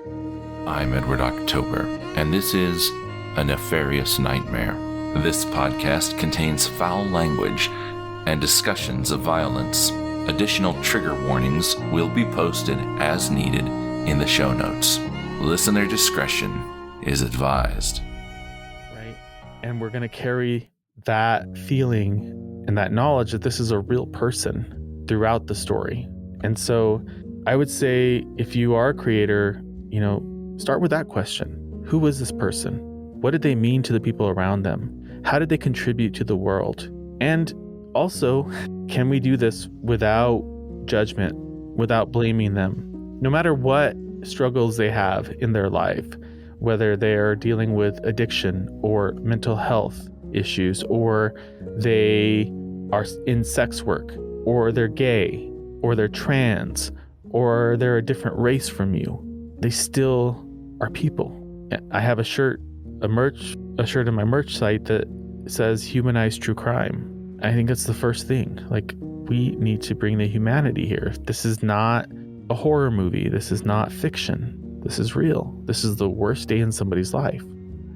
I'm Edward October, and this is A Nefarious Nightmare. This podcast contains foul language and discussions of violence. Additional trigger warnings will be posted as needed in the show notes. Listener discretion is advised. Right. And we're going to carry that feeling and that knowledge that this is a real person throughout the story. And so I would say if you are a creator, start with that question. Who is this person? What did they mean to the people around them? How did they contribute to the world? And also, can we do this without judgment, without blaming them? No matter what struggles they have in their life, whether they are dealing with addiction or mental health issues, or they are in sex work, or they're gay, or they're trans, or they're a different race from you, they still are people. I have a shirt in my merch site that says Humanize true crime. I think that's the first thing. We need to bring the humanity here. This is not a horror movie. This is not fiction. This is real. This is the worst day in somebody's life.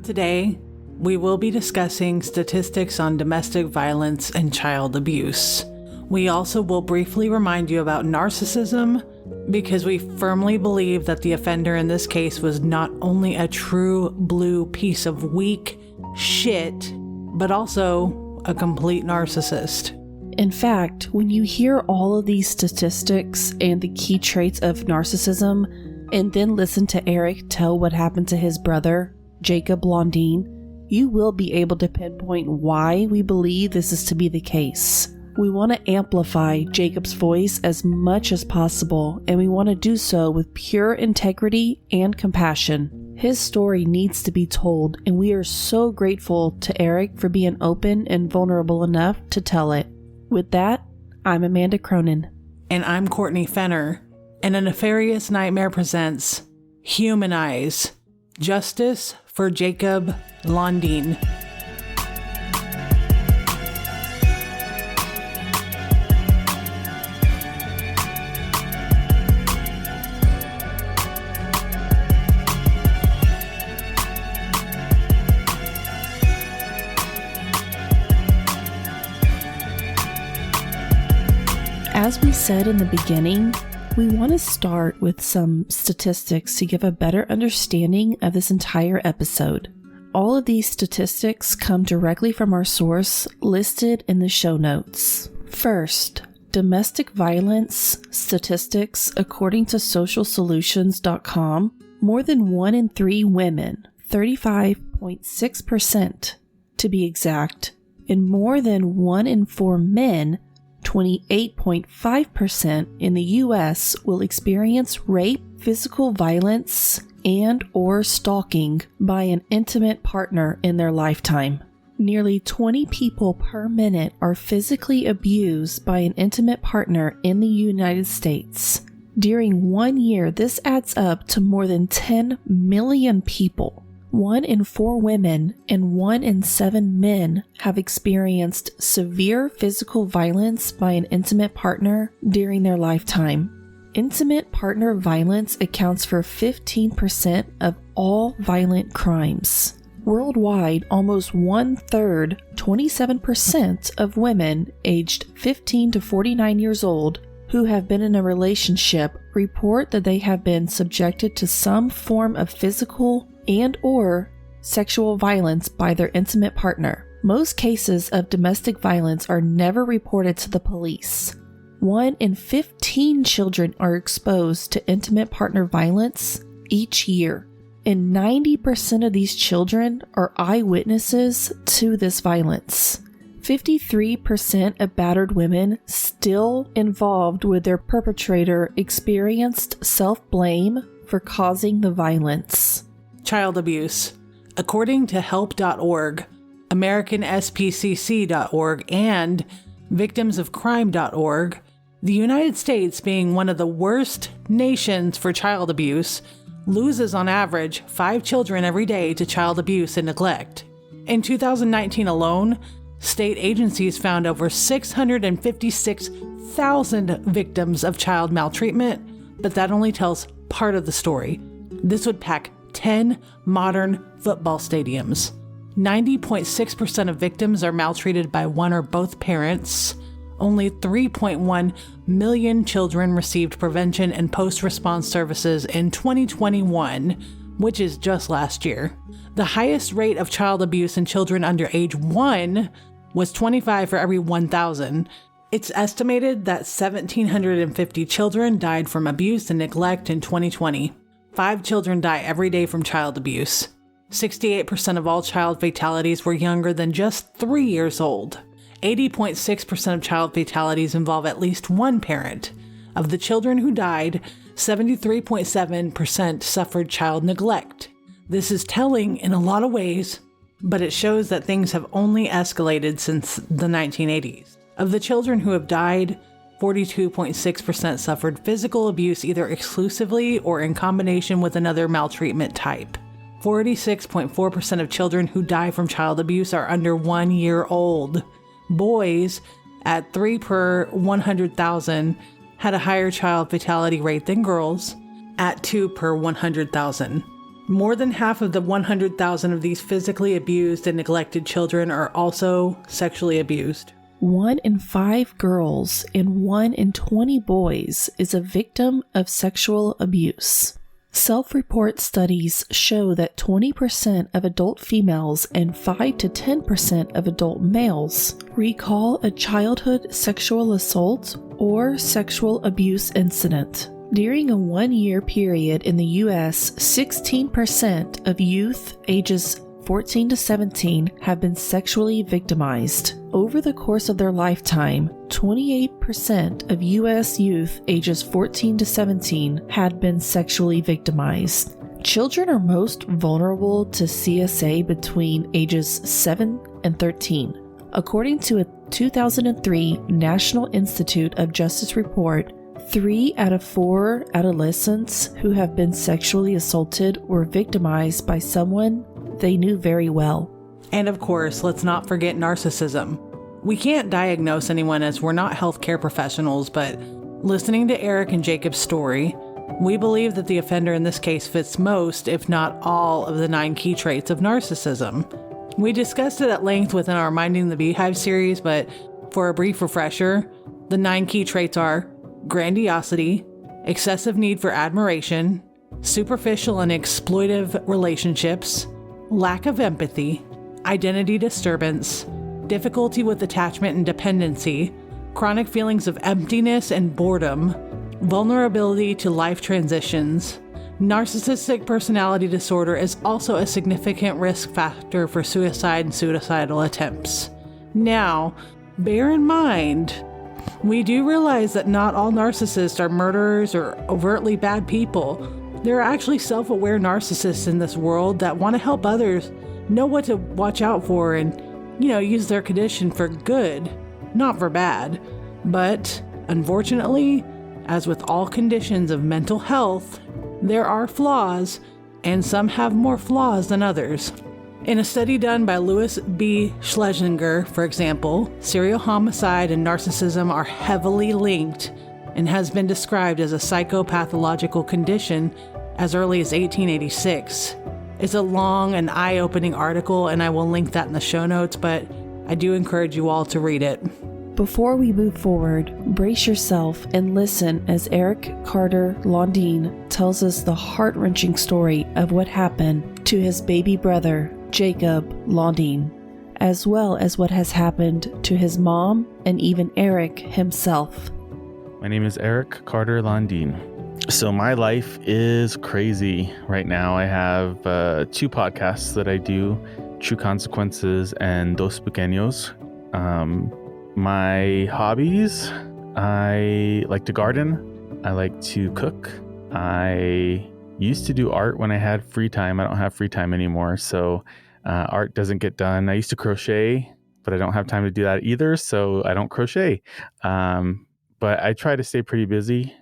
Today, we will be discussing statistics on domestic violence and child abuse. We also will briefly remind you about narcissism, because we firmly believe that the offender in this case was not only a true blue piece of weak shit, but also a complete narcissist. In fact, when you hear all of these statistics and the key traits of narcissism, and then listen to Eric tell what happened to his brother, Jacob Landin, you will be able to pinpoint why we believe this is to be the case. We want to amplify Jacob's voice as much as possible, and we want to do so with pure integrity and compassion. His story needs to be told, and we are so grateful to Eric for being open and vulnerable enough to tell it. With that, I'm Amanda Cronin. And I'm Courtney Fenner. And A Nefarious Nightmare presents Humanize, Justice for Jacob Landin. As we said in the beginning, we want to start with some statistics to give a better understanding of this entire episode. All of these statistics come directly from our source listed in the show notes. First, domestic violence statistics according to socialsolutions.com, more than 1 in 3 women, 35.6% to be exact, and more than 1 in 4 men, 28.5% in the U.S. will experience rape, physical violence, and or stalking by an intimate partner in their lifetime. Nearly 20 people per minute are physically abused by an intimate partner in the United States. During 1 year, this adds up to more than 10 million people. 1 in 4 women and 1 in 7 men have experienced severe physical violence by an intimate partner during their lifetime. Intimate partner violence accounts for 15% of all violent crimes. Worldwide, almost 1/3, 27% of women aged 15 to 49 years old who have been in a relationship report that they have been subjected to some form of physical and or sexual violence by their intimate partner. Most cases of domestic violence are never reported to the police. 1 in 15 children are exposed to intimate partner violence each year, and 90% of these children are eyewitnesses to this violence. 53% of battered women still involved with their perpetrator experienced self-blame for causing the violence. Child abuse. According to help.org, AmericanSPCC.org, and victimsofcrime.org, the United States, being one of the worst nations for child abuse, loses on average 5 children every day to child abuse and neglect. In 2019 alone, state agencies found over 656,000 victims of child maltreatment, but that only tells part of the story. This would pack 10 modern football stadiums. 90.6% of victims are maltreated by one or both parents. Only 3.1 million children received prevention and post-response services in 2021, which is just last year. The highest rate of child abuse in children under age 1 was 25 for every 1,000. It's estimated that 1,750 children died from abuse and neglect in 2020. 5 children die every day from child abuse. 68% of all child fatalities were younger than just 3 years old. 80.6% of child fatalities involve at least one parent. Of the children who died, 73.7% suffered child neglect. This is telling in a lot of ways, but it shows that things have only escalated since the 1980s. Of the children who have died, 42.6% suffered physical abuse either exclusively or in combination with another maltreatment type. 46.4% of children who die from child abuse are under 1 year old. Boys, at 3 per 100,000, had a higher child fatality rate than girls, at 2 per 100,000. More than half of the 100,000 of these physically abused and neglected children are also sexually abused. 1 in 5 girls and 1 in 20 boys is a victim of sexual abuse. Self-report studies show that 20% of adult females and 5 to 10% of adult males recall a childhood sexual assault or sexual abuse incident. During a 1-year period in the U.S., 16% of youth ages 14 to 17 have been sexually victimized. Over the course of their lifetime, 28% of U.S. youth ages 14 to 17 had been sexually victimized. Children are most vulnerable to CSA between ages 7 and 13. According to a 2003 National Institute of Justice report, 3 out of 4 adolescents who have been sexually assaulted were victimized by someone they knew very well. And of course, let's not forget narcissism. We can't diagnose anyone as we're not healthcare professionals, but listening to Eric and Jacob's story, we believe that the offender in this case fits most, if not all, of the 9 key traits of narcissism. We discussed it at length within our Minding the Beehive series, but for a brief refresher, the 9 key traits are grandiosity, excessive need for admiration, superficial and exploitive relationships, lack of empathy, identity disturbance, difficulty with attachment and dependency, chronic feelings of emptiness and boredom, vulnerability to life transitions. Narcissistic personality disorder is also a significant risk factor for suicide and suicidal attempts. Now, bear in mind, we do realize that not all narcissists are murderers or overtly bad people. There are actually self-aware narcissists in this world that want to help others know what to watch out for and, use their condition for good, not for bad. But, unfortunately, as with all conditions of mental health, there are flaws, and some have more flaws than others. In a study done by Louis B. Schlesinger, for example, serial homicide and narcissism are heavily linked and has been described as a psychopathological condition as early as 1886. It's a long and eye-opening article, and I will link that in the show notes, but I do encourage you all to read it. Before we move forward, brace yourself and listen as Eric Carter Landin tells us the heart-wrenching story of what happened to his baby brother, Jacob Landin, as well as what has happened to his mom and even Eric himself. My name is Eric Carter Landin. So my life is crazy right now. I have 2 podcasts that I do, True Consequences and Dos Pequeños. My hobbies, I like to garden. I like to cook. I used to do art when I had free time. I don't have free time anymore, so art doesn't get done. I used to crochet, but I don't have time to do that either, so I don't crochet. But I try to stay pretty busy.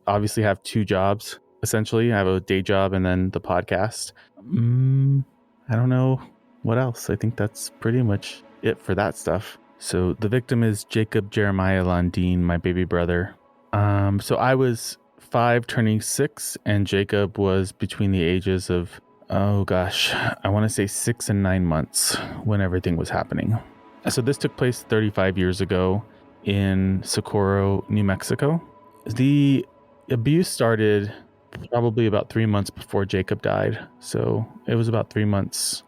Obviously have 2 jobs, essentially. I have a day job and then the podcast. I don't know what else. I think that's pretty much it for that stuff. So the victim is Jacob Jeremiah Landin, my baby brother. So I was 5 turning 6, and Jacob was between the ages of, I want to say 6 and 9 months when everything was happening. So this took place 35 years ago in Socorro, New Mexico. The abuse started probably about 3 months before Jacob died. So it was about 3 months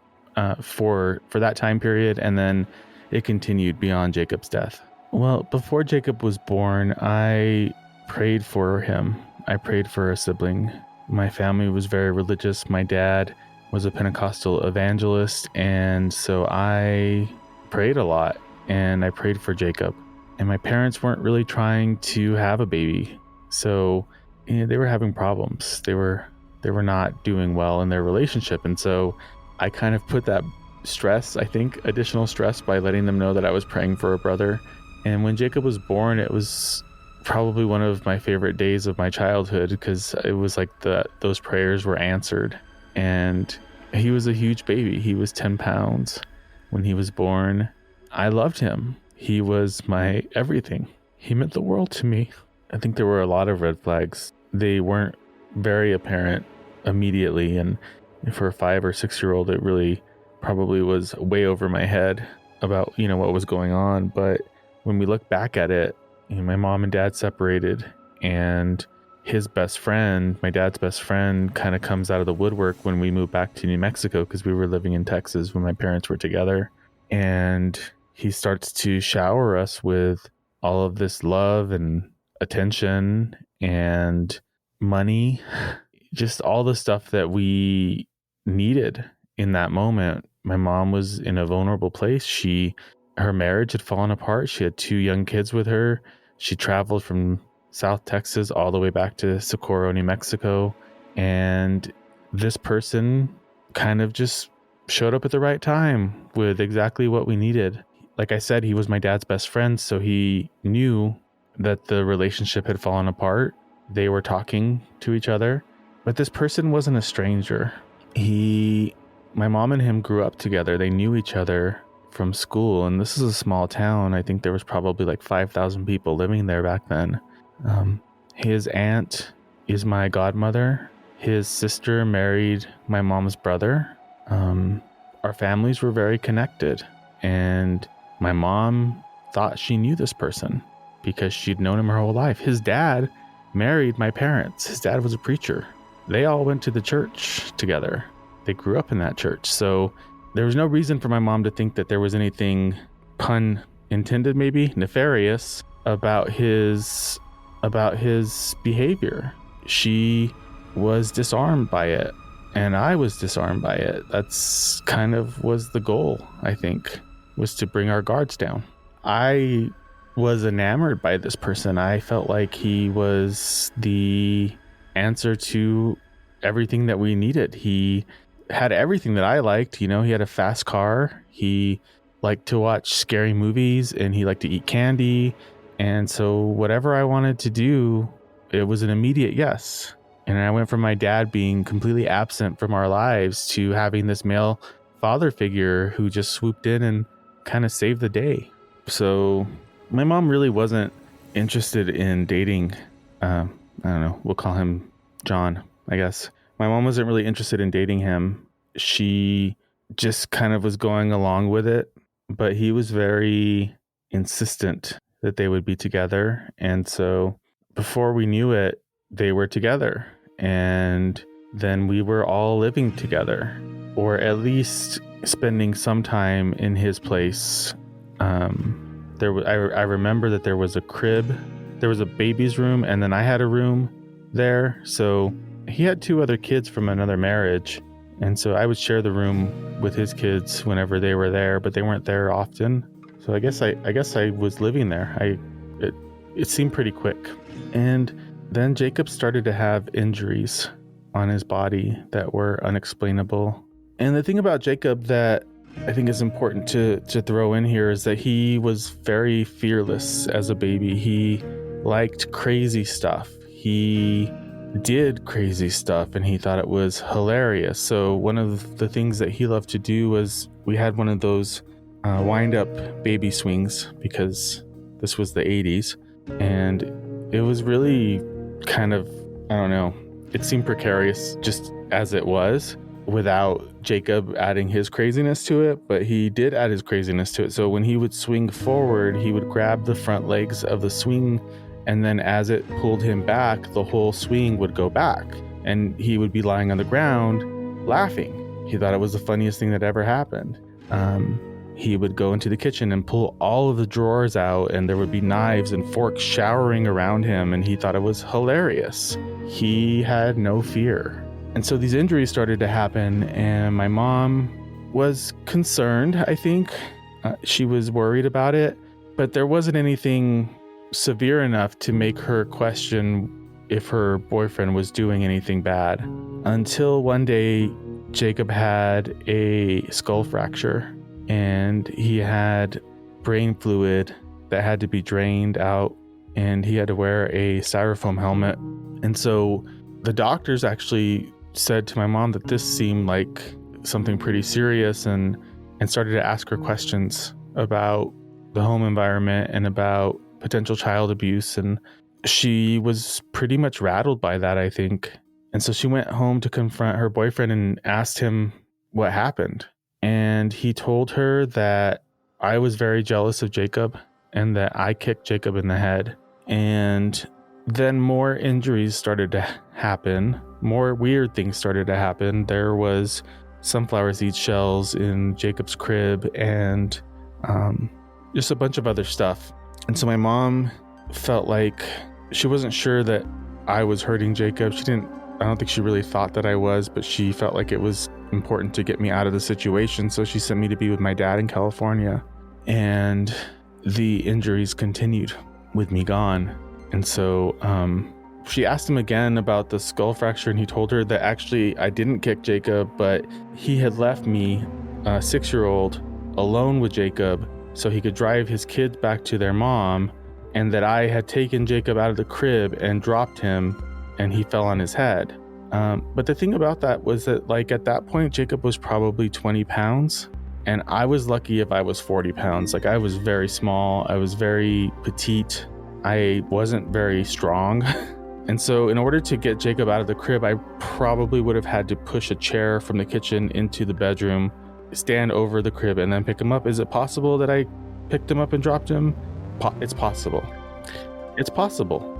for that time period, and then it continued beyond Jacob's death. Well, before Jacob was born, I prayed for him. I prayed for a sibling. My family was very religious. My dad was a Pentecostal evangelist, and so I prayed a lot, and I prayed for Jacob. And my parents weren't really trying to have a baby, so they were having problems. They were not doing well in their relationship, and so I kind of put that stress, I think, additional stress, by letting them know that I was praying for a brother. And when Jacob was born, it was probably one of my favorite days of my childhood, because it was like those prayers were answered. And he was a huge baby. He was 10 pounds when he was born. I loved him. He was my everything. He meant the world to me. I think there were a lot of red flags. They weren't very apparent immediately, and for a 5 or 6 year old, it really probably was way over my head about what was going on. But when we look back at it, my mom and dad separated, and his best friend, my dad's best friend, kind of comes out of the woodwork when we moved back to New Mexico, because we were living in Texas when my parents were together. And he starts to shower us with all of this love and attention and money, just all the stuff that we needed in that moment. My mom was in a vulnerable place. Her marriage had fallen apart. She had 2 young kids with her. She traveled from South Texas all the way back to Socorro, New Mexico. And this person kind of just showed up at the right time with exactly what we needed. Like I said, he was my dad's best friend, so he knew that the relationship had fallen apart. They were talking to each other, but this person wasn't a stranger. My mom and him grew up together. They knew each other from school, and this is a small town. I think there was probably like 5,000 people living there back then. His aunt is my godmother. His sister married my mom's brother. Our families were very connected, and my mom thought she knew this person because she'd known him her whole life. His dad married my parents. His dad was a preacher. They all went to the church together. They grew up in that church. So there was no reason for my mom to think that there was anything, pun intended maybe, nefarious about his behavior. She was disarmed by it, and I was disarmed by it. That's kind of was the goal, I think, was to bring our guards down. I was enamored by this person. I felt like he was the answer to everything that we needed. He had everything that I liked. He had a fast car. He liked to watch scary movies, and he liked to eat candy. And so whatever I wanted to do, it was an immediate yes. And I went from my dad being completely absent from our lives to having this male father figure who just swooped in and kind of saved the day. So my mom really wasn't interested in dating. I don't know, we'll call him John, I guess. My mom wasn't really interested in dating him. She just kind of was going along with it, but he was very insistent that they would be together. And so before we knew it, they were together. And then we were all living together, or at least spending some time in his place. I remember that there was a crib, there was a baby's room, and then I had a room there. So he had 2 other kids from another marriage, and so I would share the room with his kids whenever they were there, but they weren't there often. So I guess I was living there. It seemed pretty quick. And then Jacob started to have injuries on his body that were unexplainable. And the thing about Jacob that I think is important to throw in here is that he was very fearless as a baby. He liked crazy stuff. He did crazy stuff, and he thought it was hilarious. So one of the things that he loved to do was, we had one of those wind-up baby swings, because this was the 80s, and it was really kind of I don't know, it seemed precarious just as it was without Jacob adding his craziness to it, but he did add his craziness to it. So when he would swing forward, he would grab the front legs of the swing, and then as it pulled him back, the whole swing would go back, and he would be lying on the ground laughing. He thought it was the funniest thing that ever happened. He would go into the kitchen and pull all of the drawers out, and there would be knives and forks showering around him, and he thought it was hilarious. He had no fear. And so these injuries started to happen, and my mom was concerned, I think. She was worried about it, but there wasn't anything severe enough to make her question if her boyfriend was doing anything bad. Until one day, Jacob had a skull fracture, and he had brain fluid that had to be drained out, and he had to wear a styrofoam helmet. And so the doctors actually said to my mom that this seemed like something pretty serious, and started to ask her questions about the home environment and about potential child abuse. And she was pretty much rattled by that, I think. And so she went home to confront her boyfriend and asked him what happened. And he told her that I was very jealous of Jacob and that I kicked Jacob in the head. And then more injuries started to happen. More weird things started to happen. There was sunflower seed shells in Jacob's crib and just a bunch of other stuff. And so my mom felt like she wasn't sure that I was hurting Jacob. I don't think she really thought that I was, but she felt like it was important to get me out of the situation. So she sent me to be with my dad in California, and the injuries continued with me gone. And so she asked him again about the skull fracture, and he told her that actually I didn't kick Jacob, but he had left me, a 6-year-old, alone with Jacob so he could drive his kids back to their mom, and that I had taken Jacob out of the crib and dropped him, and he fell on his head. But the thing about that was that, like, at that point, Jacob was probably 20 pounds, and I was lucky if I was 40 pounds. Like, I was very small. I was very petite. I wasn't very strong. And so in order to get Jacob out of the crib, I probably would have had to push a chair from the kitchen into the bedroom, stand over the crib, and then pick him up. Is it possible that I picked him up and dropped him? It's possible. It's possible.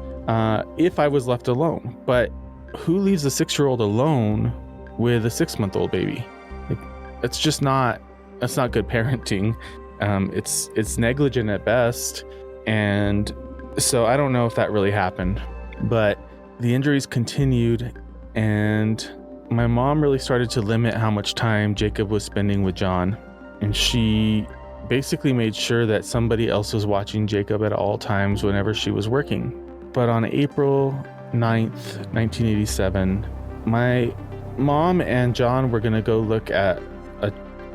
If I was left alone. But who leaves a 6-year-old alone with a 6-month-old baby? Like, that's not good parenting. It's negligent at best. And so I don't know if that really happened. But the injuries continued, and my mom really started to limit how much time Jacob was spending with John. And she basically made sure that somebody else was watching Jacob at all times whenever she was working. But on April 9th, 1987, my mom and John were going to go look at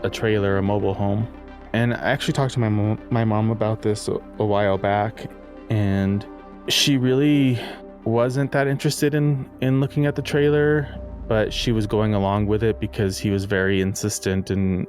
a trailer, a mobile home. And I actually talked to my mom about this a while back, and she really wasn't that interested in looking at the trailer, but she was going along with it because he was very insistent and,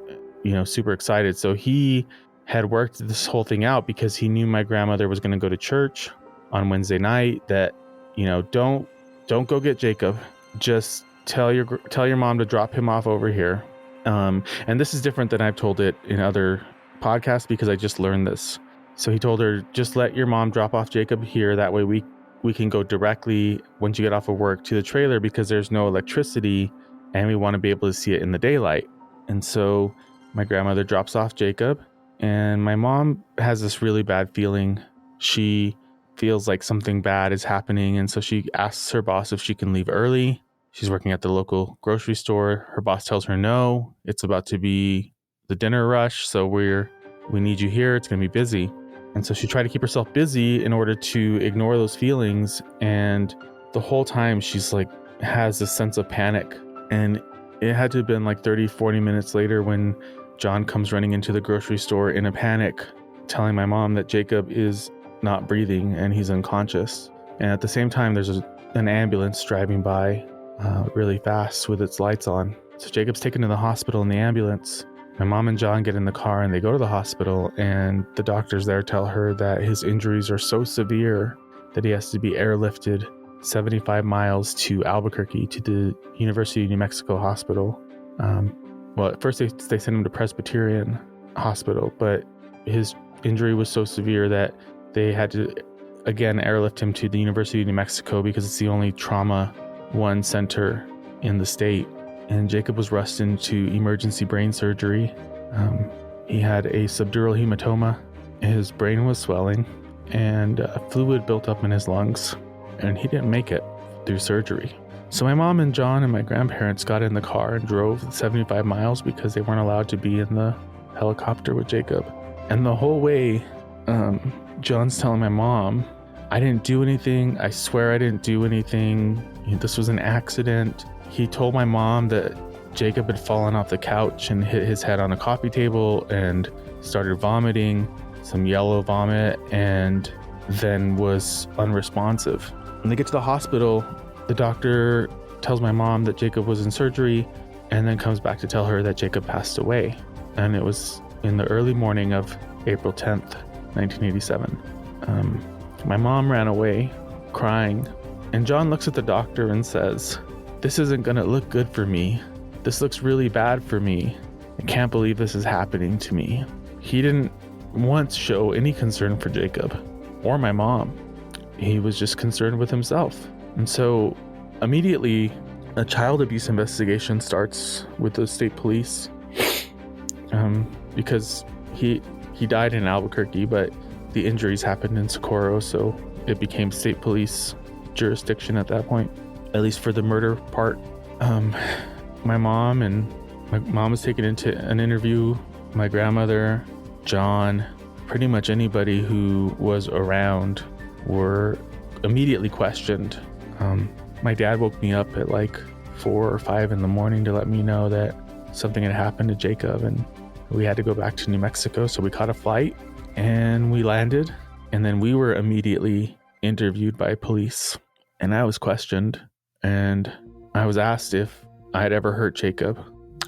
super excited. So he had worked this whole thing out because he knew my grandmother was going to go to church on Wednesday night, that, don't go get Jacob. Just tell your mom to drop him off over here. And this is different than I've told it in other podcasts because I just learned this. So he told her, just let your mom drop off Jacob here. That way we can go directly, once you get off of work, to the trailer because there's no electricity and we want to be able to see it in the daylight. And so my grandmother drops off Jacob, and my mom has this really bad feeling. She feels like something bad is happening. And so she asks her boss if she can leave early. She's working at the local grocery store. Her boss tells her no, it's about to be the dinner rush. So we need you here. It's going to be busy. And so she tried to keep herself busy in order to ignore those feelings. And the whole time she's like, has this sense of panic. And it had to have been like 30, 40 minutes later when John comes running into the grocery store in a panic, telling my mom that Jacob is not breathing and he's unconscious. And at the same time, there's an ambulance driving by really fast with its lights on. So Jacob's taken to the hospital in the ambulance. My mom and John get in the car and they go to the hospital, and the doctors there tell her that his injuries are so severe that he has to be airlifted 75 miles to Albuquerque to the University of New Mexico hospital. Well, at first they sent him to Presbyterian Hospital, but his injury was so severe that they had to again airlift him to the University of New Mexico because it's the only trauma one center in the state. And Jacob was rushed into emergency brain surgery. He had a subdural hematoma. His brain was swelling and fluid built up in his lungs, and he didn't make it through surgery. So my mom and John and my grandparents got in the car and drove 75 miles because they weren't allowed to be in the helicopter with Jacob. And the whole way, John's telling my mom, I didn't do anything. I swear I didn't do anything. This was an accident. He told my mom that Jacob had fallen off the couch and hit his head on a coffee table and started vomiting, some yellow vomit, and then was unresponsive. When they get to the hospital, the doctor tells my mom that Jacob was in surgery and then comes back to tell her that Jacob passed away. And it was in the early morning of April 10th, 1987. My mom ran away crying, and John looks at the doctor and says, "This isn't gonna look good for me. This looks really bad for me. I can't believe this is happening to me." He didn't once show any concern for Jacob or my mom. He was just concerned with himself. And so immediately a child abuse investigation starts with the state police, because he died in Albuquerque, but the injuries happened in Socorro, so it became state police jurisdiction at that point, at least for the murder part. My mom was taken into an interview. My grandmother, John, pretty much anybody who was around were immediately questioned. My dad woke me up at like 4 or 5 in the morning to let me know that something had happened to Jacob and we had to go back to New Mexico. So we caught a flight and we landed, and then we were immediately interviewed by police, and I was questioned and I was asked if I had ever hurt Jacob.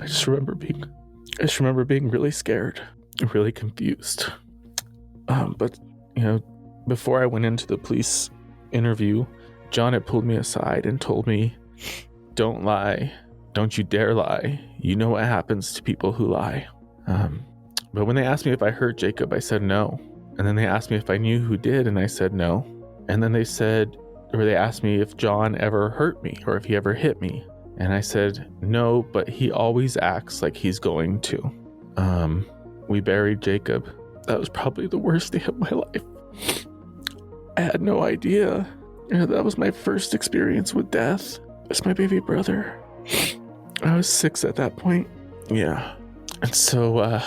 I just remember being really scared, really confused. But before I went into the police interview, John had pulled me aside and told me, "Don't lie. Don't you dare lie. You know what happens to people who lie." But when they asked me if I hurt Jacob, I said no. And then they asked me if I knew who did, and I said no. And then they asked me if John ever hurt me or if he ever hit me. And I said no, but he always acts like he's going to. We buried Jacob. That was probably the worst day of my life. I had no idea. That was my first experience with death. It's my baby brother. I was 6 at that point. Yeah. And so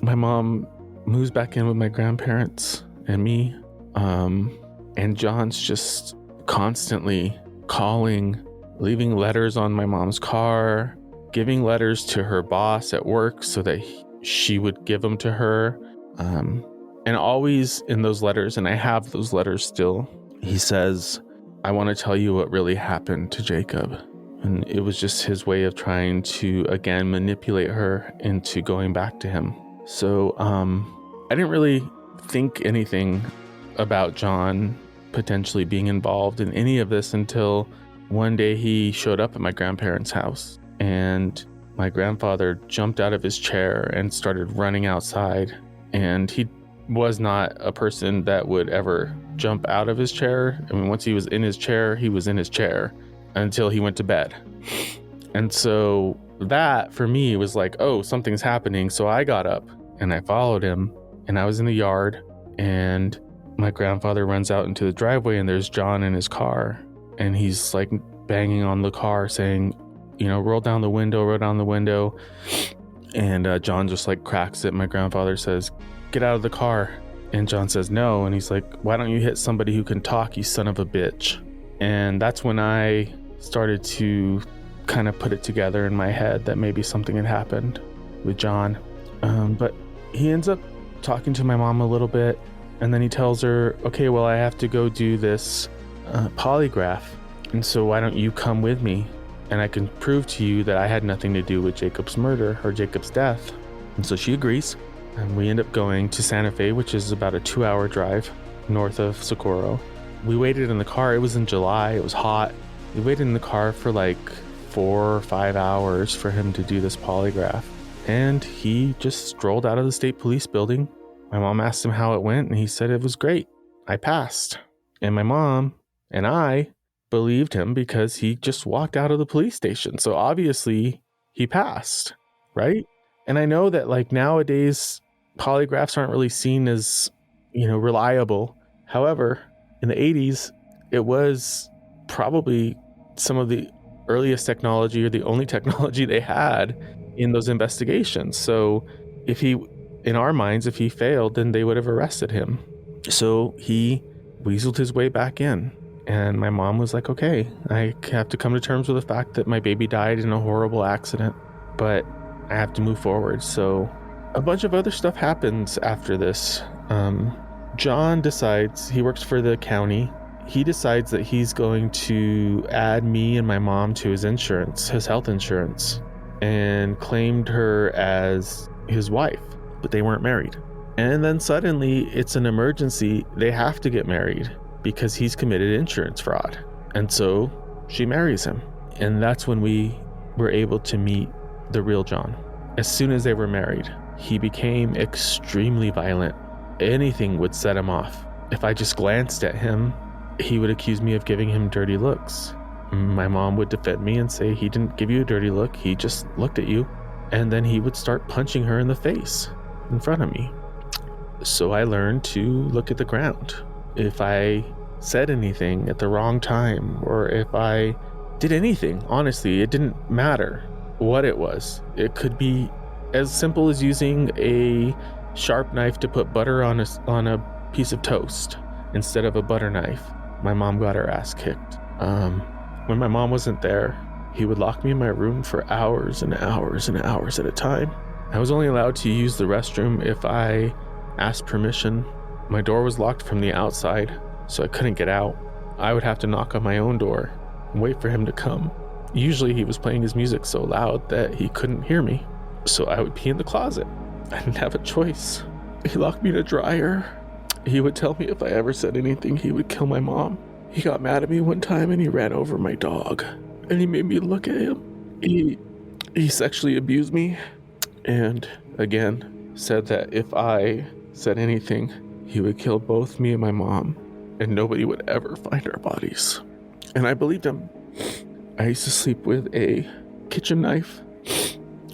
my mom moves back in with my grandparents and me. And John's just constantly calling, leaving letters on my mom's car, giving letters to her boss at work so that she would give them to her. And always in those letters, and I have those letters still, he says, "I want to tell you what really happened to Jacob." And it was just his way of trying to, again, manipulate her into going back to him. So I didn't really think anything about John potentially being involved in any of this until one day he showed up at my grandparents' house, and my grandfather jumped out of his chair and started running outside. And he was not a person that would ever jump out of his chair. I mean, once he was in his chair, he was in his chair until he went to bed. And so that for me was like, oh, something's happening. So I got up and I followed him, and I was in the yard, and my grandfather runs out into the driveway, and there's John in his car, and he's like banging on the car saying, roll down the window. And John just like cracks it. My grandfather says, "Get out of the car." And John says no. And he's like, "Why don't you hit somebody who can talk, you son of a bitch?" And that's when I started to kind of put it together in my head that maybe something had happened with John. But he ends up talking to my mom a little bit, and then he tells her, "Okay, well, I have to go do this polygraph. And so why don't you come with me? And I can prove to you that I had nothing to do with Jacob's murder or Jacob's death." And so she agrees. And we end up going to Santa Fe, which is about a 2-hour drive north of Socorro. we waited in the car. It was in July. It was hot. We waited in the car for like 4 or 5 hours for him to do this polygraph. And he just strolled out of the state police building. My mom asked him how it went, and he said it was great. I passed. And my mom and I believed him because he just walked out of the police station. So obviously he passed, right? And I know that like nowadays polygraphs aren't really seen as, reliable. However, in the 80s, it was probably some of the earliest technology or the only technology they had in those investigations. So in our minds, if he failed, then they would have arrested him. So he weaseled his way back in. And my mom was like, okay, I have to come to terms with the fact that my baby died in a horrible accident, but I have to move forward. So a bunch of other stuff happens after this. John decides, he works for the county. He decides that he's going to add me and my mom to his insurance, his health insurance, and claimed her as his wife, but they weren't married. And then suddenly it's an emergency. They have to get married because he's committed insurance fraud. And so she marries him. And that's when we were able to meet the real John. As soon as they were married, he became extremely violent. Anything would set him off. If I just glanced at him, he would accuse me of giving him dirty looks. My mom would defend me and say he didn't give you a dirty look, he just looked at you. And then he would start punching her in the face in front of me. So I learned to look at the ground. If I said anything at the wrong time, or if I did anything, honestly, it didn't matter what it was. It could be as simple as using a sharp knife to put butter on a piece of toast instead of a butter knife. My mom got her ass kicked. When my mom wasn't there, he would lock me in my room for hours and hours and hours at a time. I was only allowed to use the restroom if I asked permission. My door was locked from the outside, so I couldn't get out. I would have to knock on my own door and wait for him to come. Usually he was playing his music so loud that he couldn't hear me, so I would pee in the closet. I didn't have a choice. He locked me in a dryer. He would tell me if I ever said anything, he would kill my mom. He got mad at me one time and he ran over my dog, and he made me look at him. He sexually abused me, and again said that if I said anything, he would kill both me and my mom, and nobody would ever find our bodies. And I believed him. I used to sleep with a kitchen knife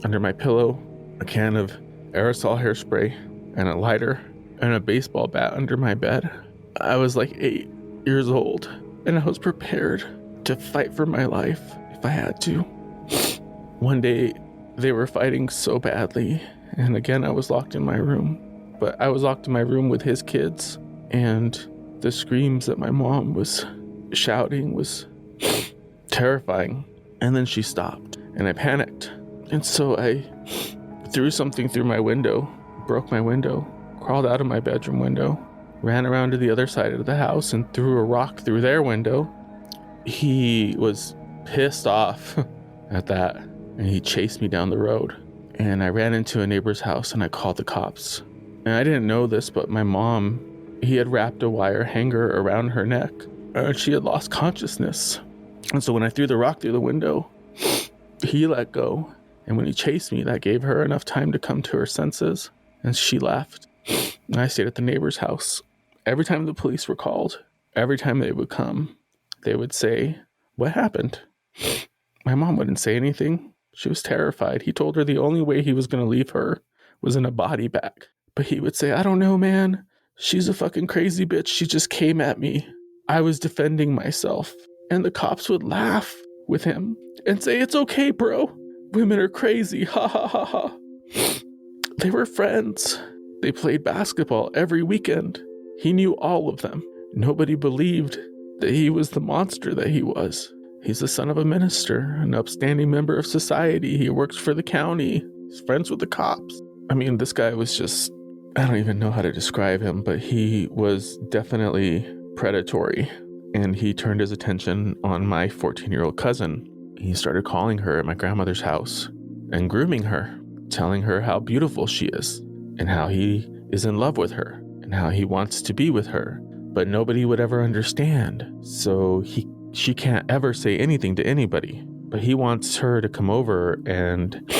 under my pillow, a can of aerosol hairspray, and a lighter, and a baseball bat under my bed. I was like 8 years old, and I was prepared to fight for my life if I had to. One day, they were fighting so badly, and again I was locked in my room. But I was locked in my room with his kids, and the screams that my mom was shouting was terrifying. And then she stopped, and I panicked. And so I threw something through my window, broke my window, crawled out of my bedroom window, ran around to the other side of the house and threw a rock through their window. He was pissed off at that, and he chased me down the road. And I ran into a neighbor's house and I called the cops. And I didn't know this, but my mom, he had wrapped a wire hanger around her neck, and she had lost consciousness. And so when I threw the rock through the window, he let go. And when he chased me, that gave her enough time to come to her senses, and she left. And I stayed at the neighbor's house. Every time the police were called, every time they would come, they would say, "What happened?" My mom wouldn't say anything. She was terrified. He told her the only way he was going to leave her was in a body bag. But he would say, "I don't know, man. She's a fucking crazy bitch. She just came at me. I was defending myself." And the cops would laugh with him and say, "It's okay, bro. Women are crazy. Ha ha ha ha." They were friends. They played basketball every weekend. He knew all of them. Nobody believed that he was the monster that he was. He's the son of a minister, an upstanding member of society. He works for the county. He's friends with the cops. I mean, this guy was just, I don't even know how to describe him, but he was definitely predatory. And he turned his attention on my 14-year-old cousin. He started calling her at my grandmother's house and grooming her, telling her how beautiful she is and how he is in love with her and how he wants to be with her. but nobody would ever understand. So she can't ever say anything to anybody. But he wants her to come over and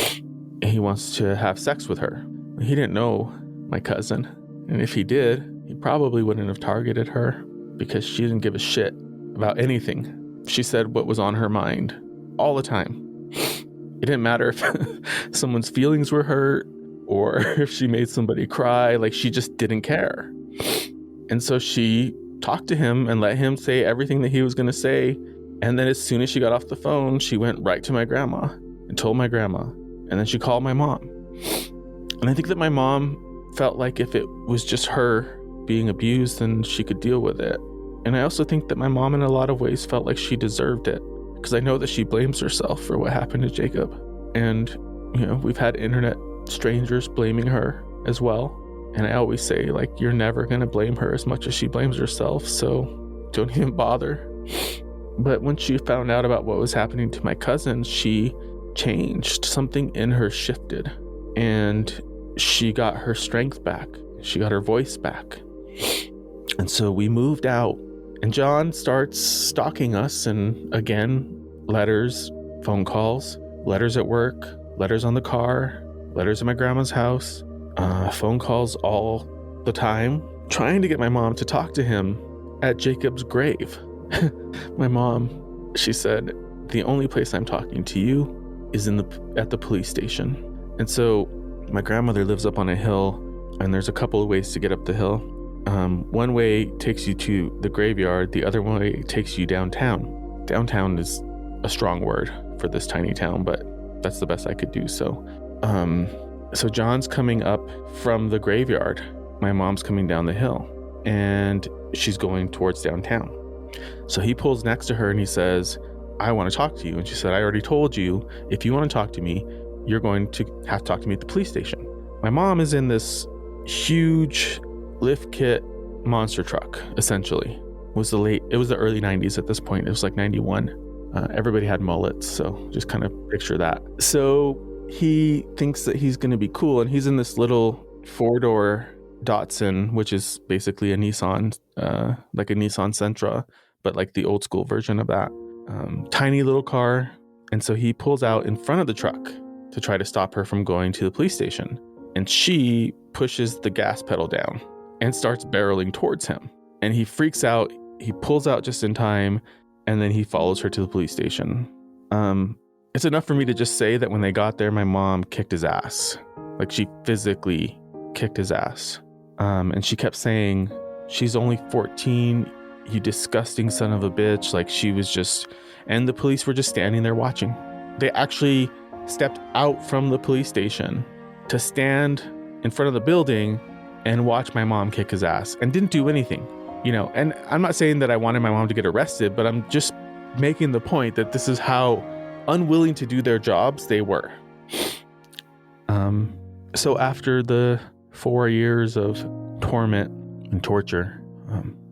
he wants to have sex with her. He didn't know my cousin. And if he did, he probably wouldn't have targeted her because she didn't give a shit about anything. She said what was on her mind all the time. It didn't matter if someone's feelings were hurt or if she made somebody cry. Like, she just didn't care. And so she talked to him and let him say everything that he was going to say. And then as soon as she got off the phone, she went right to my grandma and told my grandma. And then she called my mom. And I think that my mom felt like if it was just her being abused, then she could deal with it. And I also think that my mom in a lot of ways felt like she deserved it, because I know that she blames herself for what happened to Jacob. And, you know, we've had internet strangers blaming her as well. And I always say, like, you're never going to blame her as much as she blames herself, so don't even bother. But when she found out about what was happening to my cousin, she changed. Something in her shifted, and she got her strength back. She got her voice back. And so we moved out, and John starts stalking us. And again, letters, phone calls, letters at work, letters on the car, letters at my grandma's house, phone calls all the time, trying to get my mom to talk to him at Jacob's grave. My mom, she said, the only place I'm talking to you is at the police station. And so my grandmother lives up on a hill, and there's a couple of ways to get up the hill. One way takes you to the graveyard. The other way takes you downtown. Downtown is a strong word for this tiny town, but that's the best I could do. So John's coming up from the graveyard. My mom's coming down the hill, and she's going towards downtown. So he pulls next to her and he says, I want to talk to you. And she said, I already told you, if you want to talk to me, you're going to have to talk to me at the police station. My mom is in this huge lift kit monster truck, essentially. It was the early 90s at this point. It was like 91. Everybody had mullets, so just kind of picture that. So he thinks that he's going to be cool, and he's in this little 4-door Datsun, which is basically a Nissan, like a Nissan Sentra, but like the old school version of that. Tiny little car. And so he pulls out in front of the truck to try to stop her from going to the police station. And she pushes the gas pedal down and starts barreling towards him. And he freaks out. He pulls out just in time, and then he follows her to the police station. It's enough for me to just say that when they got there, my mom kicked his ass. Like, she physically kicked his ass. And she kept saying, she's only 14, you disgusting son of a bitch. Like, she was just, and the police were just standing there watching. They actually stepped out from the police station to stand in front of the building and watch my mom kick his ass, and didn't do anything, you know. And I'm not saying that I wanted my mom to get arrested, but I'm just making the point that this is how unwilling to do their jobs they were. So after the 4 years of torment and torture,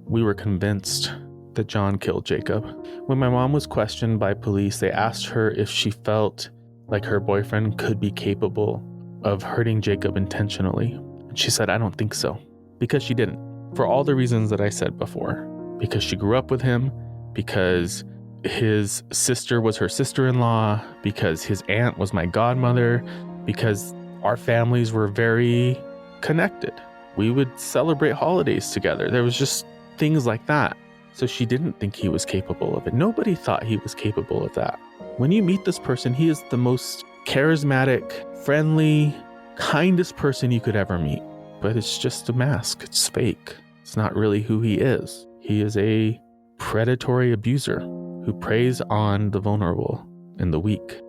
we were convinced that John killed Jacob. When my mom was questioned by police, they asked her if she felt like her boyfriend could be capable of hurting Jacob intentionally. And she said, I don't think so. Because she didn't. For all the reasons that I said before. Because she grew up with him, because his sister was her sister-in-law, because his aunt was my godmother, because our families were very connected. We would celebrate holidays together. There was just things like that. So she didn't think he was capable of it. Nobody thought he was capable of that. When you meet this person, he is the most charismatic, friendly, kindest person you could ever meet. But it's just a mask. It's fake. It's not really who he is. He is a predatory abuser who preys on the vulnerable and the weak.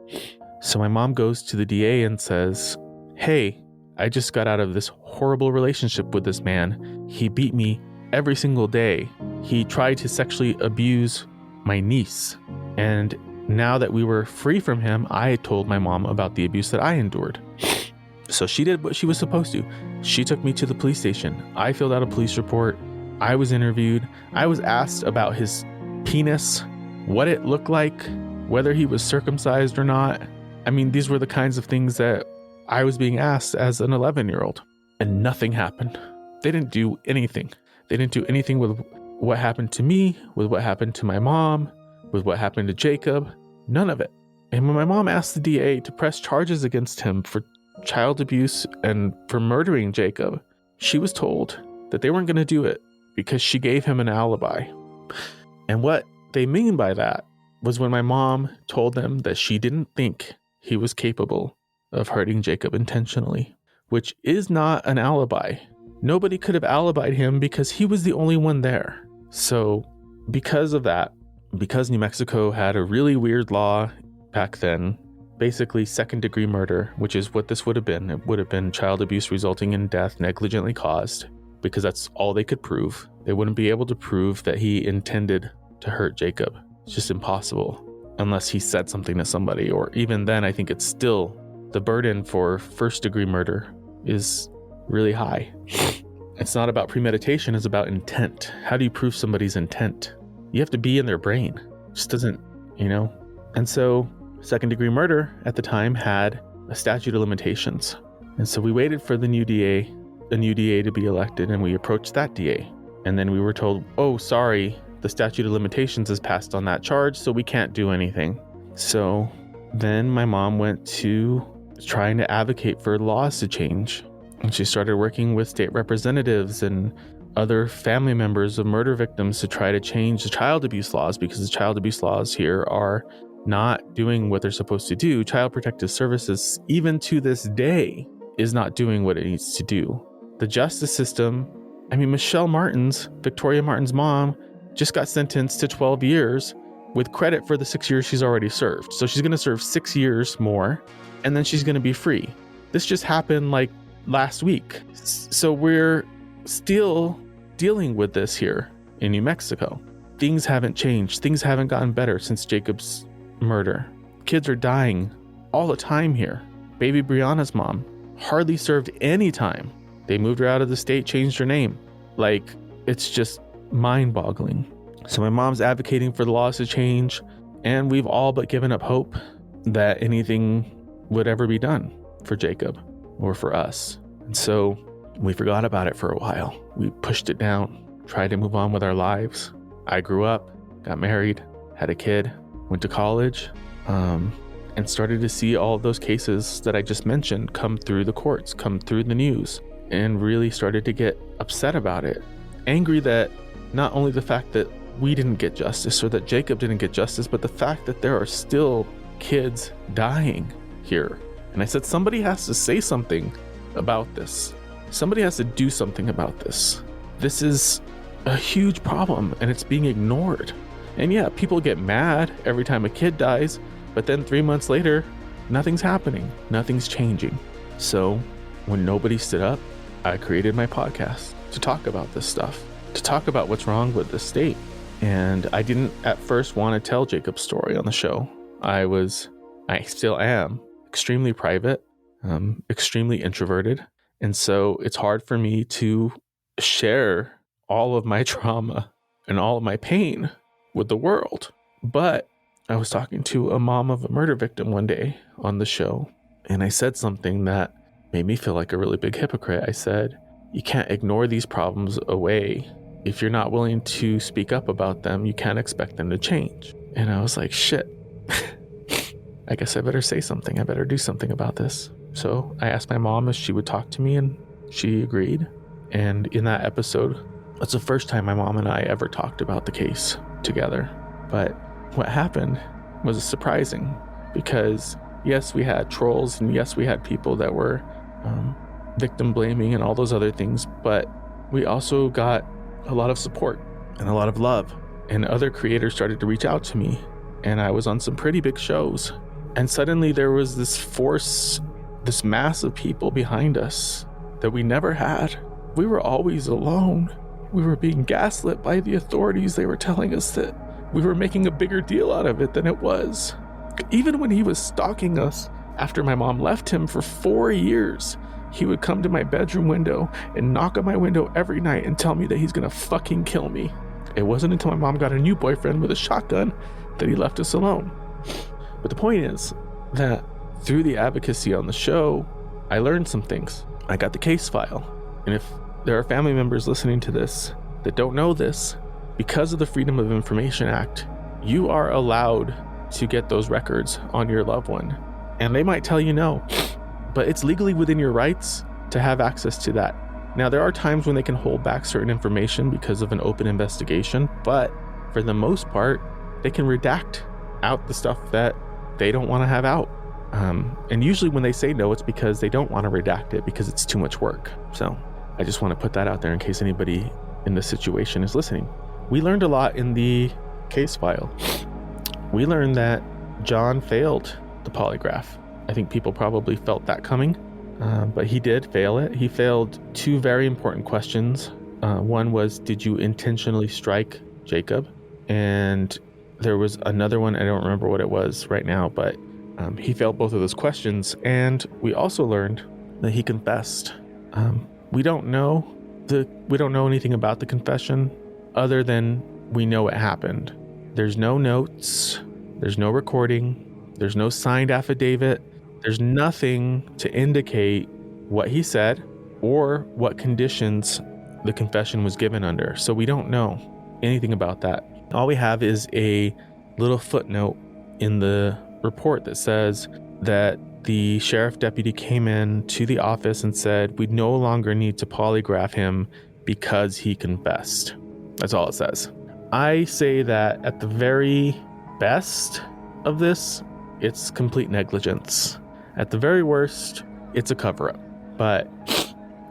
So my mom goes to the DA and says, hey, I just got out of this horrible relationship with this man. He beat me every single day. He tried to sexually abuse my niece. And now that we were free from him, I told my mom about the abuse that I endured. So she did what she was supposed to. She took me to the police station. I filled out a police report. I was interviewed. I was asked about his penis, what it looked like, whether he was circumcised or not. I mean, these were the kinds of things that I was being asked as an 11-year-old, and nothing happened. They didn't do anything. They didn't do anything with what happened to me, with what happened to my mom, with what happened to Jacob, none of it. And when my mom asked the DA to press charges against him for child abuse and for murdering Jacob, she was told that they weren't going to do it because she gave him an alibi. And what they mean by that was when my mom told them that she didn't think he was capable of hurting Jacob intentionally, which is not an alibi. Nobody could have alibied him because he was the only one there. So because of that, because New Mexico had a really weird law back then, basically second-degree murder, which is what this would have been. It would have been child abuse resulting in death negligently caused, because that's all they could prove. They wouldn't be able to prove that he intended to hurt Jacob. It's just impossible unless he said something to somebody, or even then, I think it's still the burden for first-degree murder is really high. It's not about premeditation, it's about intent. How do you prove somebody's intent? You have to be in their brain. It just doesn't, And so second-degree murder at the time had a statute of limitations. And so we waited for the new DA to be elected, and we approached that DA. And then we were told, oh, sorry, the statute of limitations is passed on that charge, so we can't do anything. So then my mom went to trying to advocate for laws to change. And she started working with state representatives and other family members of murder victims to try to change the child abuse laws, because the child abuse laws here are not doing what they're supposed to do. Child Protective Services, even to this day, is not doing what it needs to do. The justice system, Victoria Martin's mom, just got sentenced to 12 years with credit for the 6 years she's already served. So she's going to serve 6 years more, and then she's going to be free. This just happened like last week. So we're still dealing with this here in New Mexico. Things haven't changed. Things haven't gotten better since Jacob's murder. Kids are dying all the time here. Baby Brianna's mom hardly served any time. They moved her out of the state, changed her name. It's just mind-boggling. So my mom's advocating for the laws to change, and we've all but given up hope that anything would ever be done for Jacob or for us. And so we forgot about it for a while. We pushed it down, tried to move on with our lives. I grew up, got married, had a kid, went to college, and started to see all of those cases that I just mentioned come through the courts, come through the news, and really started to get upset about it. Angry that not only the fact that we didn't get justice or that Jacob didn't get justice, but the fact that there are still kids dying here. And I said, somebody has to say something about this. Somebody has to do something about this. This is a huge problem, and it's being ignored. And yeah, people get mad every time a kid dies, but then 3 months later, nothing's happening. Nothing's changing. So when nobody stood up, I created my podcast to talk about this stuff, to talk about what's wrong with the state. And I didn't at first want to tell Jacob's story on the show. I still am extremely private, extremely introverted. And so it's hard for me to share all of my trauma and all of my pain with the world. But I was talking to a mom of a murder victim one day on the show, and I said something that made me feel like a really big hypocrite. I said, you can't ignore these problems away. If you're not willing to speak up about them, you can't expect them to change. And I was like, shit, I guess I better say something. I better do something about this. So I asked my mom if she would talk to me, and she agreed. And in that episode, that's the first time my mom and I ever talked about the case together. But what happened was surprising, because yes, we had trolls, and yes, we had people that were victim blaming and all those other things, but we also got a lot of support and a lot of love, and other creators started to reach out to me, and I was on some pretty big shows, and suddenly there was this force, this mass of people behind us that we never had. We were always alone. We were being gaslit by the authorities. They were telling us that we were making a bigger deal out of it than it was. Even when he was stalking us after my mom left him for 4 years, he would come to my bedroom window and knock on my window every night and tell me that he's gonna fucking kill me. It wasn't until my mom got a new boyfriend with a shotgun that he left us alone. But the point is that through the advocacy on the show, I learned some things. I got the case file. And if there are family members listening to this that don't know this, because of the Freedom of Information Act, you are allowed to get those records on your loved one. And they might tell you no, but it's legally within your rights to have access to that. Now, there are times when they can hold back certain information because of an open investigation, but for the most part, they can redact out the stuff that they don't want to have out. And usually when they say no, it's because they don't want to redact it because it's too much work. So I just want to put that out there in case anybody in this situation is listening. We learned a lot in the case file. We learned that John failed the polygraph. I think people probably felt that coming, but he did fail it. He failed 2 very important questions. One was, did you intentionally strike Jacob? And there was another one, I don't remember what it was right now, but he failed both of those questions. And we also learned that he confessed. We don't know anything about the confession other than we know it happened. There's no notes, there's no recording, there's no signed affidavit, there's nothing to indicate what he said or what conditions the confession was given under. So we don't know anything about that. All we have is a little footnote in the report that says that the sheriff deputy came in to the office and said, we no longer need to polygraph him because he confessed. That's all it says. I say that at the very best of this, it's complete negligence. At the very worst, it's a cover-up. But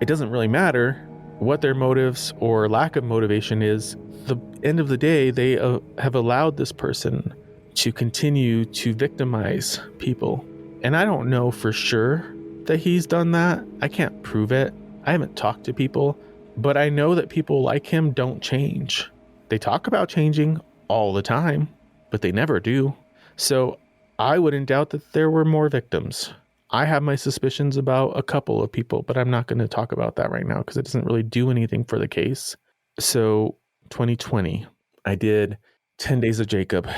it doesn't really matter what their motives or lack of motivation is. The end of the day, they have allowed this person to continue to victimize people. And I don't know for sure that he's done that. I can't prove it. I haven't talked to people, but I know that people like him don't change. They talk about changing all the time, but they never do. So I wouldn't doubt that there were more victims. I have my suspicions about a couple of people, but I'm not going to talk about that right now because it doesn't really do anything for the case. So 2020, I did 10 Days of Jacob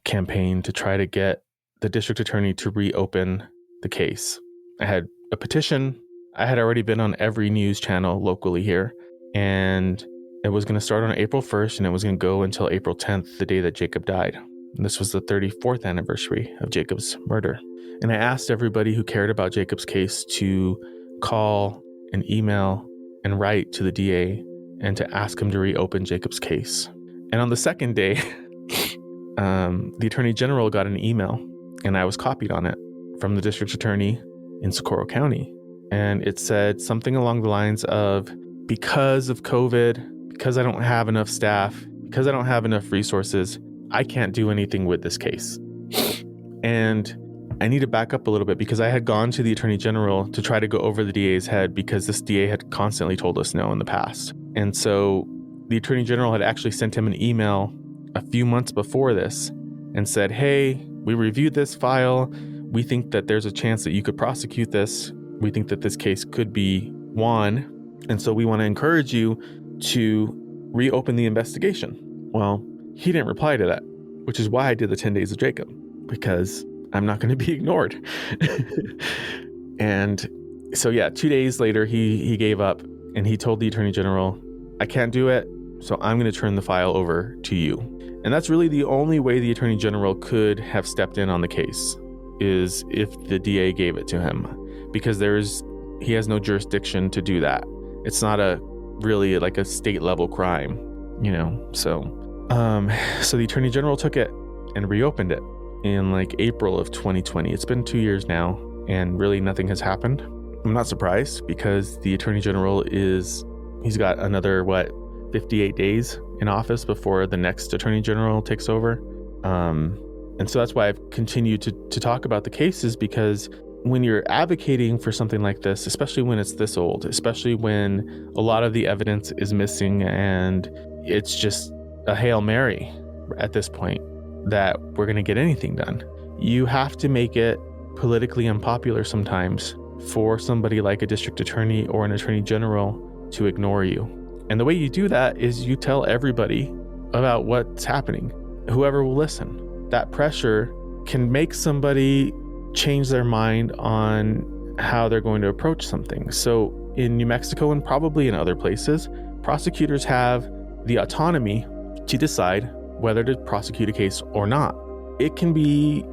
campaign to try to get the district attorney to reopen the case. I had a petition. I had already been on every news channel locally here, and it was going to start on April 1st and it was going to go until April 10th, the day that Jacob died. And this was the 34th anniversary of Jacob's murder. And I asked everybody who cared about Jacob's case to call and email and write to the DA and to ask him to reopen Jacob's case. And on the second day, the Attorney General got an email, and I was copied on it, from the district attorney in Socorro County. And it said something along the lines of, because of COVID, because I don't have enough staff, because I don't have enough resources, I can't do anything with this case. And I need to back up a little bit because I had gone to the Attorney General to try to go over the DA's head because this DA had constantly told us no in the past. And so the Attorney General had actually sent him an email a few months before this and said, hey, we reviewed this file. We think that there's a chance that you could prosecute this. We think that this case could be won. And so we want to encourage you to reopen the investigation. Well, he didn't reply to that, which is why I did the 10 Days of Jacob, because I'm not going to be ignored. And so, 2 days later, he gave up and he told the Attorney General, I can't do it, so I'm going to turn the file over to you. And that's really the only way the Attorney General could have stepped in on the case, is if the DA gave it to him, because he has no jurisdiction to do that. It's not really like a state level crime, so the Attorney General took it and reopened it in April of 2020. It's been 2 years now and really nothing has happened. I'm not surprised because the Attorney General he's got another 58 days in office before the next Attorney General takes over. And so that's why I've continued to talk about the cases, because when you're advocating for something like this, especially when it's this old, especially when a lot of the evidence is missing and it's just a Hail Mary at this point that we're going to get anything done, you have to make it politically unpopular sometimes for somebody like a district attorney or an attorney general to ignore you. And the way you do that is you tell everybody about what's happening, whoever will listen. That pressure can make somebody change their mind on how they're going to approach something. So in New Mexico and probably in other places, prosecutors have the autonomy to decide whether to prosecute a case or not. It can be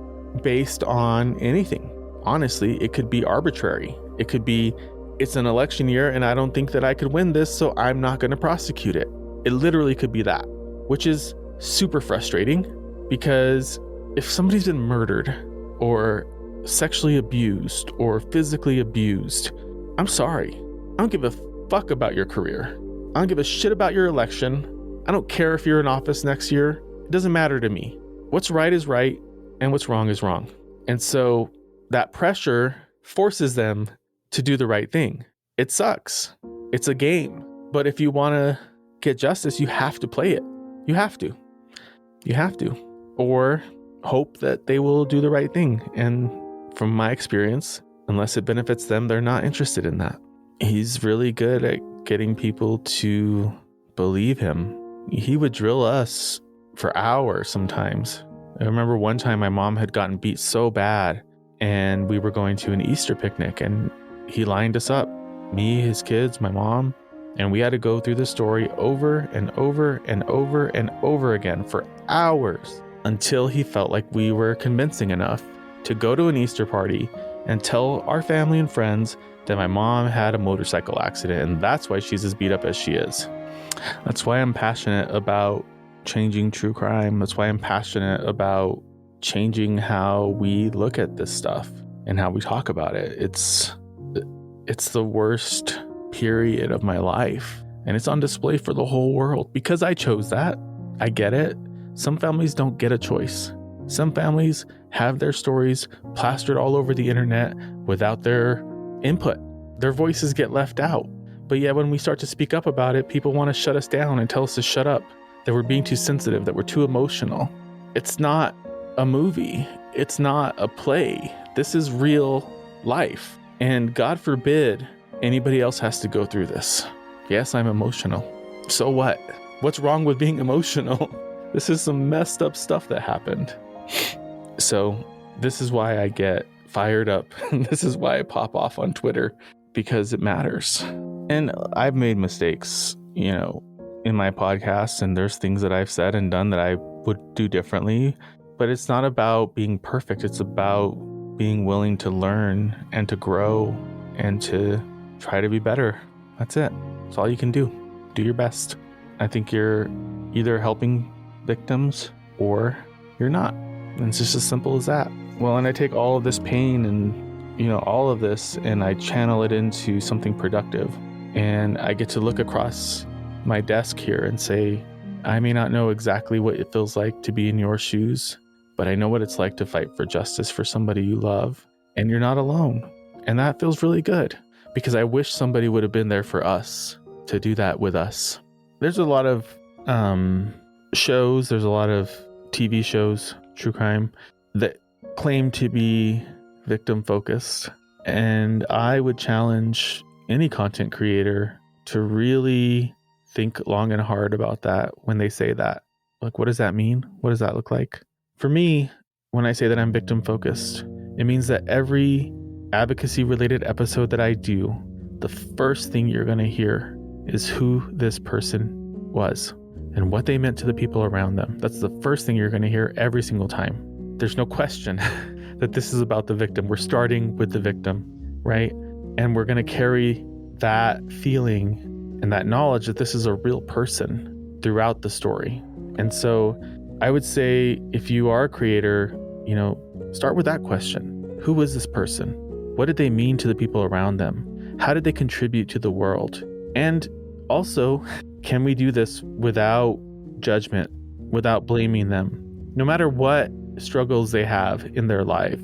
based on anything. Honestly, it could be arbitrary. It could be, it's an election year and I don't think that I could win this, so I'm not going to prosecute it. It literally could be that, which is super frustrating, because if somebody's been murdered or sexually abused or physically abused, I'm sorry. I don't give a fuck about your career. I don't give a shit about your election. I don't care if you're in office next year. It doesn't matter to me. What's right is right and what's wrong is wrong. And so that pressure forces them to do the right thing. It sucks. It's a game. But if you want to get justice, you have to play it. You have to. You have to. Or hope that they will do the right thing. And from my experience, unless it benefits them, they're not interested in that. He's really good at getting people to believe him. He would drill us for hours sometimes. I remember one time my mom had gotten beat so bad and we were going to an Easter picnic and he lined us up, me, his kids, my mom, and we had to go through the story over and over and over and over again for hours until he felt like we were convincing enough to go to an Easter party and tell our family and friends that my mom had a motorcycle accident and that's why she's as beat up as she is. That's why I'm passionate about changing true crime. That's why I'm passionate about changing how we look at this stuff and how we talk about it. It's the worst period of my life, and it's on display for the whole world because I chose that. I get it. Some families don't get a choice. Some families have their stories plastered all over the internet without their input. Their voices get left out. But yet when we start to speak up about it, people want to shut us down and tell us to shut up, that we're being too sensitive, that we're too emotional. It's not a movie. It's not a play. This is real life. And God forbid anybody else has to go through this. Yes, I'm emotional. So what? What's wrong with being emotional? This is some messed up stuff that happened. So this is why I get fired up. This is why I pop off on Twitter, because it matters. And I've made mistakes, in my podcast, and there's things that I've said and done that I would do differently, but it's not about being perfect. It's about being willing to learn and to grow and to try to be better. That's it. That's all you can do. Do your best. I think you're either helping victims or you're not. And it's just as simple as that. Well, and I take all of this pain and, all of this, and I channel it into something productive. And I get to look across my desk here and say, I may not know exactly what it feels like to be in your shoes, but I know what it's like to fight for justice for somebody you love, and you're not alone. And that feels really good, because I wish somebody would have been there for us to do that with us. There's a lot of shows, there's a lot of TV shows, true crime, that claim to be victim focused. And I would challenge any content creator to really think long and hard about that when they say that. Like, what does that mean? What does that look like? For me, when I say that I'm victim focused, it means that every advocacy related episode that I do, the first thing you're going to hear is who this person was and what they meant to the people around them. That's the first thing you're going to hear every single time. There's no question that this is about the victim. We're starting with the victim, right? And we're going to carry that feeling and that knowledge that this is a real person throughout the story. And so I would say, if you are a creator, start with that question. Who was this person? What did they mean to the people around them? How did they contribute to the world? And also, can we do this without judgment, without blaming them? No matter what struggles they have in their life,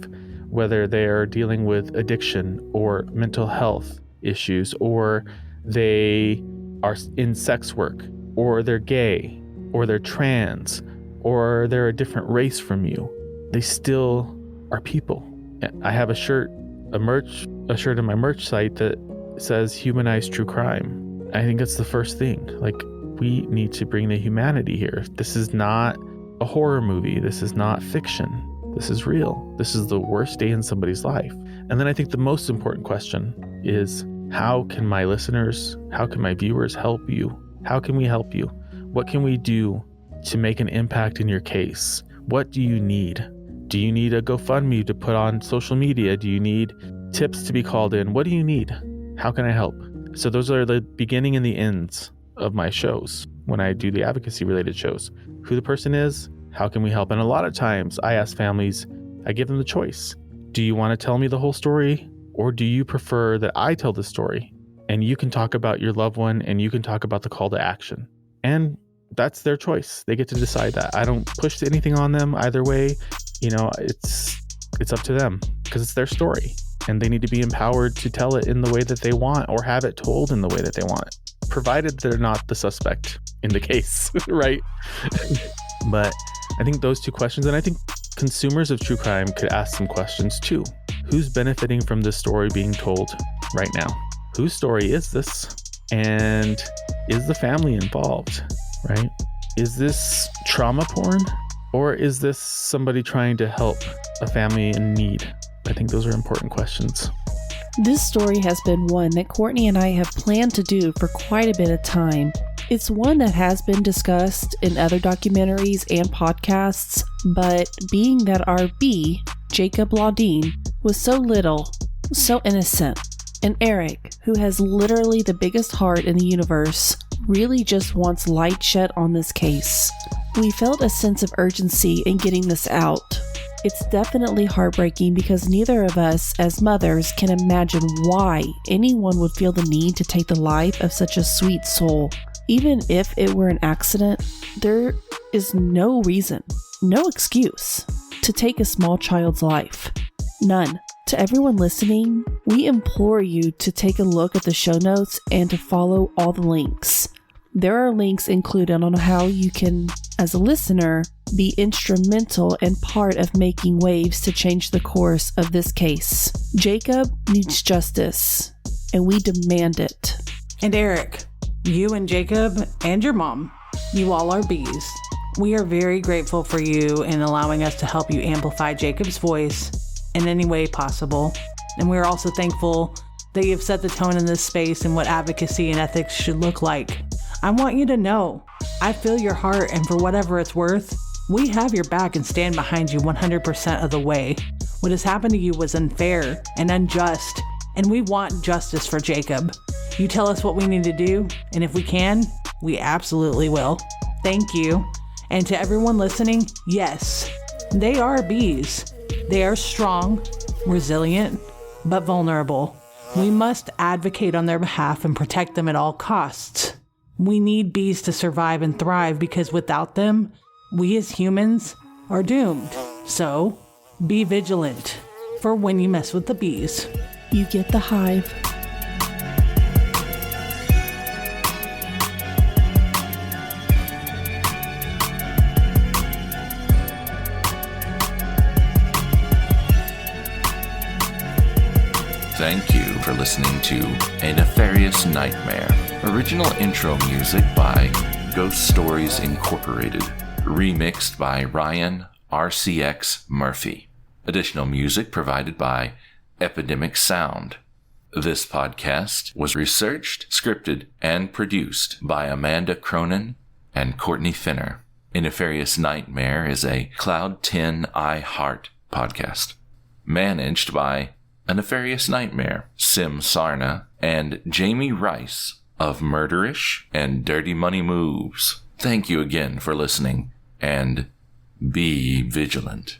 whether they are dealing with addiction or mental health issues, or they are in sex work, or they're gay, or they're trans, or they're a different race from you, they still are people. I have a shirt in my merch site that says Humanize true crime. I think it's the first thing. Like, we need to bring the humanity here. This is not a horror movie. This is not fiction. This is real. This is the worst day in somebody's life. And then I think the most important question is, how can my listeners, how can my viewers help you? How can we help you? What can we do to make an impact in your case? What do you need? Do you need a GoFundMe to put on social media? Do you need tips to be called in? What do you need? How can I help? So those are the beginning and the ends of my shows when I do the advocacy related shows. Who the person is, how can we help? And a lot of times I ask families, I give them the choice. Do you want to tell me the whole story, or do you prefer that I tell the story and you can talk about your loved one and you can talk about the call to action? And that's their choice. They get to decide that. I don't push anything on them either way. You know, it's up to them because it's their story and they need to be empowered to tell it in the way that they want or have it told in the way that they want, provided they're not the suspect in the case, right? But I think those two questions, and I think consumers of true crime could ask some questions too. Who's benefiting from this story being told right now? Whose story is this? And is the family involved, right? Is this trauma porn? Or is this somebody trying to help a family in need? I think those are important questions. This story has been one that Courtney and I have planned to do for quite a bit of time. It's one that has been discussed in other documentaries and podcasts, but being that our B, Jacob Landin, was so little, so innocent, and Eric, who has literally the biggest heart in the universe, really just wants light shed on this case. We felt a sense of urgency in getting this out. It's definitely heartbreaking because neither of us as mothers can imagine why anyone would feel the need to take the life of such a sweet soul. Even if it were an accident, there is no reason, no excuse to take a small child's life. None. To everyone listening, we implore you to take a look at the show notes and to follow all the links. There are links included on how you can, as a listener, be instrumental and part of making waves to change the course of this case. Jacob needs justice, and we demand it. And Eric, you and Jacob and your mom, you all are bees. We are very grateful for you in allowing us to help you amplify Jacob's voice in any way possible. And we're also thankful that you've set the tone in this space and what advocacy and ethics should look like. I want you to know, I feel your heart, and for whatever it's worth, we have your back and stand behind you 100% of the way. What has happened to you was unfair and unjust, and we want justice for Jacob. You tell us what we need to do, and if we can, we absolutely will. Thank you. And to everyone listening, yes, they are bees. They are strong, resilient, but vulnerable. We must advocate on their behalf and protect them at all costs. We need bees to survive and thrive because without them, we as humans are doomed. So, be vigilant for when you mess with the bees. You get the hive. Thank you for listening to A Nefarious Nightmare. Original intro music by Ghost Stories Incorporated. Remixed by Ryan RCX Murphy. Additional music provided by Epidemic Sound. This podcast was researched, scripted, and produced by Amanda Cronin and Courtney Finner. A Nefarious Nightmare is a Cloud 10 iHeart podcast. Managed by A Nefarious Nightmare, Sim Sarna, and Jamie Rice of Murderish and Dirty Money Moves. Thank you again for listening, and be vigilant.